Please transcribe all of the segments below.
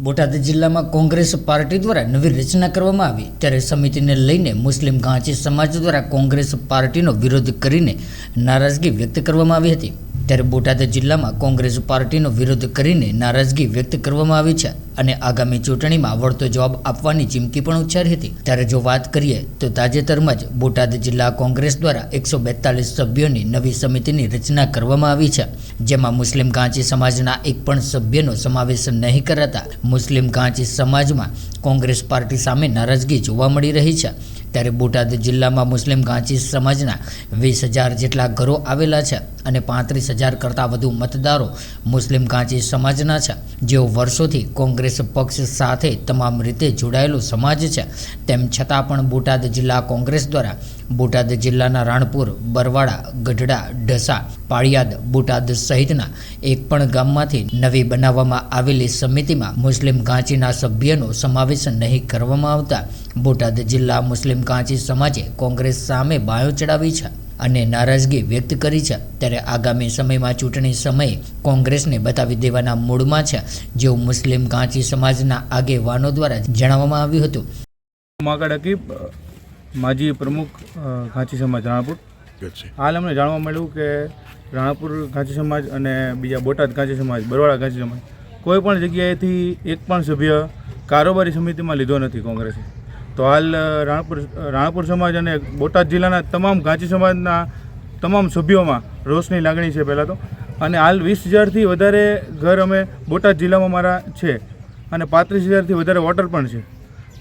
બોટાદ જિલ્લામાં કોંગ્રેસ પાર્ટી દ્વારા નવી રચના કરવામાં આવી ત્યારે સમિતિને લઈને મુસ્લિમ ઘાંચી સમાજ દ્વારા કોંગ્રેસ પાર્ટીનો વિરોધ કરીને નારાજગી વ્યક્ત કરવામાં આવી હતી। ત્યારે બોટાદ જિલ્લામાં કોંગ્રેસ પાર્ટીનો વિરોધ કરીને નારાજગી વ્યક્ત કરવામાં આવી છે અને આગામી ચૂંટણીમાં વળતો જવાબ આપવાની ચીમકી પણ ઉચ્ચારી હતી। ત્યારે જો વાત કરીએ તો તાજેતરમાં જ બોટાદ જિલ્લા કોંગ્રેસ દ્વારા 142 સભ્યોની નવી સમિતિની રચના કરવામાં આવી છે, જેમાં મુસ્લિમ ઘાંચી સમાજના એક પણ સભ્યનો સમાવેશ નહીં કરાતા મુસ્લિમ ઘાંચી સમાજમાં કોંગ્રેસ પાર્ટી સામે નારાજગી જોવા મળી રહી છે। ત્યારે બોટાદ જિલ્લામાં મુસ્લિમ ઘાંચી સમાજના 20,000 જેટલા ઘરો આવેલા છે અને 35,000 કરતાં વધુ મતદારો મુસ્લિમ ઘાંચી સમાજના છે, જેઓ વર્ષોથી કોંગ્રેસ પક્ષ સાથે તમામ રીતે જોડાયેલો સમાજ છે। તેમ છતાં પણ બોટાદ જિલ્લા કોંગ્રેસ દ્વારા બોટાદ જિલ્લાના રાણપુર, બરવાડા, ગઢડા, ઢસા, પાળિયાદ, બોટાદ સહિતના એક પણ ગામમાંથી નવી બનાવવામાં આવેલી સમિતિમાં મુસ્લિમ ઘાંચીના સભ્યનો સમાવેશ નહીં કરવામાં આવતા બોટાદ જિલ્લા મુસ્લિમ ઘાંચી સમાજે કોંગ્રેસ સામે બાયો ચડાવી છે અને નારાજગી વ્યક્ત કરી છે। ત્યારે આગામી સમયમાં ચૂંટણી સમયે કોંગ્રેસને બતાવી દેવાના મૂડમાં છે, જેવું મુસ્લિમ ઘાંચી સમાજના આગેવાનો દ્વારા જણાવવામાં આવ્યું હતું। માગડ હકીબ, માજી પ્રમુખ ઘાંચી સમાજ રાણપુર। હાલ અમને જાણવા મળ્યું કે રાણપુર ઘાંચી સમાજ અને બીજા બોટાદ ઘાંચી સમાજ, બરવાડા ઘાંચી સમાજ કોઈ પણ જગ્યાએથી એક પણ સભ્ય કારોબારી સમિતિમાં લીધો નથી કોંગ્રેસે। તો હાલ રાણપુર સમાજ અને બોટાદ જિલ્લાના તમામ ઘાંચી સમાજના તમામ સભ્યોમાં રોષની લાગણી છે પહેલાં તો, અને હાલ 20,000થી વધારે ઘર અમે બોટાદ જિલ્લામાં મારા છે અને 35,000થી વધારે વોટર પણ છે,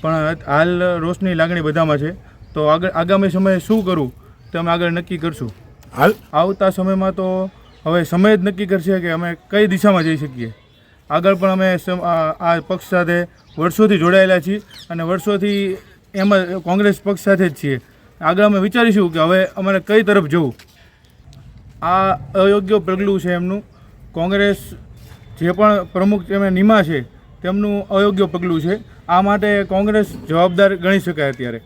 પણ હાલ રોષની લાગણી બધામાં છે। તો આગામી સમયે શું કરવું તે અમે આગળ નક્કી કરશું। હાલ આવતા સમયમાં તો હવે સમય જ નક્કી કરશે કે અમે કઈ દિશામાં જઈ શકીએ। આગળ પણ અમે આ પક્ષ સાથે વર્ષોથી જોડાયેલા છીએ અને વર્ષોથી એમાં કોંગ્રેસ પક્ષ સાથે જ છીએ। આગળ અમે વિચારીશું કે હવે અમારે કઈ તરફ જવું। આ અયોગ્ય પગલું છે એમનું, કોંગ્રેસ જે પણ પ્રમુખ એમને નિમા છે તેમનું અયોગ્ય પગલું છે। આ માટે કોંગ્રેસ જવાબદાર ગણી શકાય અત્યારે,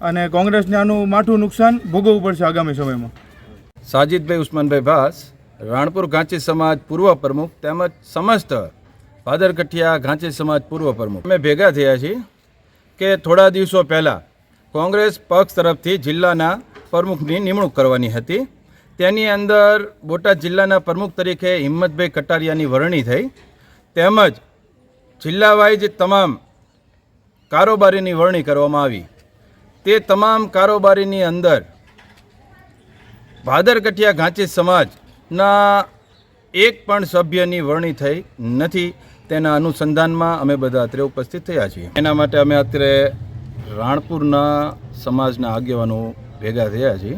અને કોંગ્રેસને આનું માઠું નુકસાન ભોગવવું પડશે આગામી સમયમાં। સાજિદભાઈ ઉસ્માનભાઈ ભાસ, રાણપુર ઘાંચી સમાજ પૂર્વ પ્રમુખ તેમજ સમસ્ત ભાદરકઠિયા ઘાંચી સમાજ પૂર્વ પ્રમુખ અમે ભેગા થયા છીએ કે થોડા દિવસો પહેલાં કોંગ્રેસ પક્ષ તરફથી જિલ્લાના પ્રમુખની નિમણૂક કરવાની હતી। તેની અંદર બોટાદ જિલ્લાના પ્રમુખ તરીકે હિંમતભાઈ કટારિયાની વરણી થઈ, તેમજ જિલ્લા વાઇઝ તમામ કારોબારીની વરણી કરવામાં આવી। તે તમામ કારોબારીની અંદર ભાદરકઠિયા ઘાંચી સમાજના એક પણ સભ્યની વરણી થઈ નથી। તેના અનુસંધાનમાં અમે બધા અત્યારે ઉપસ્થિત થયા છીએ। એના માટે અમે અત્યારે રાણપુરના સમાજના આગેવાનો ભેગા થયા છીએ।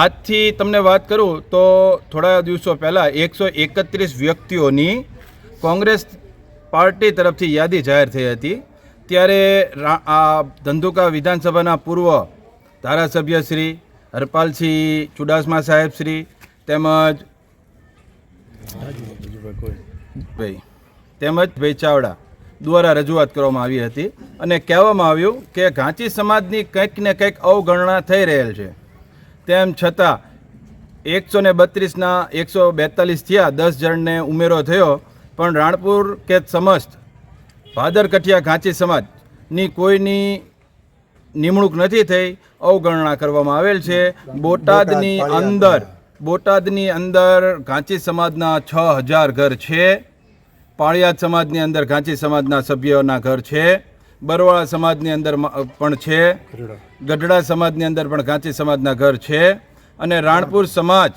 આજથી તમને વાત કરું તો થોડા દિવસો પહેલાં 131 વ્યક્તિઓની કોંગ્રેસ પાર્ટી તરફથી યાદી જાહેર થઈ હતી। ત્યારે આ ધંધુકા વિધાનસભાના પૂર્વ ધારાસભ્ય શ્રી હરપાલસિંહ ચુડાસમા સાહેબ શ્રી તેમજ ભાઈ ચાવડા દ્વારા રજૂઆત કરવામાં આવી હતી અને કહેવામાં આવ્યું કે ઘાંચી સમાજની કંઈક ને કંઈક અવગણના થઈ રહેલ છે। તેમ છતાં 132ના 142 થયા, 10 જણને ઉમેરો થયો, પણ રાણપુર કે સમસ્ત ભાદરકઠિયા ઘાંચી સમાજની કોઈની નિમણૂક નથી થઈ, અવગણના કરવામાં આવેલ છે। બોટાદની અંદર ઘાંચી સમાજના 6,000 ઘર છે, પાળિયાદ સમાજની અંદર ઘાંચી સમાજના સભ્યોના ઘર છે, બરવાળા સમાજની અંદર પણ છે, ગઢડા સમાજની અંદર પણ ઘાંચી સમાજના ઘર છે, અને રાણપુર સમાજ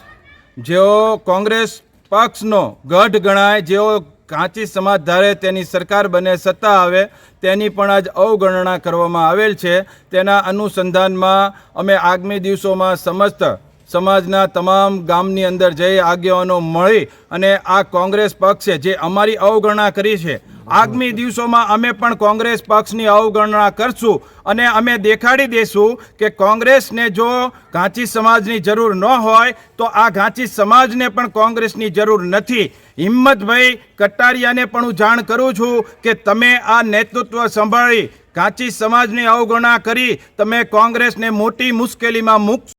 જેઓ કોંગ્રેસ પક્ષનો ગઢ ગણાય, જેઓ ઘાંચી સમાજ ધારે તેની સરકાર બને, સત્તા આવે, તેની પણ આજ અવગણના કરવામાં આવેલ છે। તેના અનુસંધાનમાં અમે આગામી દિવસોમાં સમસ્ત સમાજના તમામ ગામની અંદર જઈ આગેવાનો મળી અને આ કોંગ્રેસ પક્ષે જે અમારી અવગણના કરી છે, આગામી દિવસોમાં અમે પણ કોંગ્રેસ પક્ષની અવગણના કરશું અને અમે દેખાડી દઈશું કે કોંગ્રેસને જો ઘાંચી સમાજની જરૂર ન હોય તો આ ઘાંચી સમાજને પણ કોંગ્રેસની જરૂર નથી। હિંમતભાઈ કટારિયાને પણ હું જાણ કરું છું કે તમે આ નેતૃત્વ સંભાળી ઘાંચી સમાજની અવગણના કરી તમે કોંગ્રેસને મોટી મુશ્કેલીમાં મૂકશો।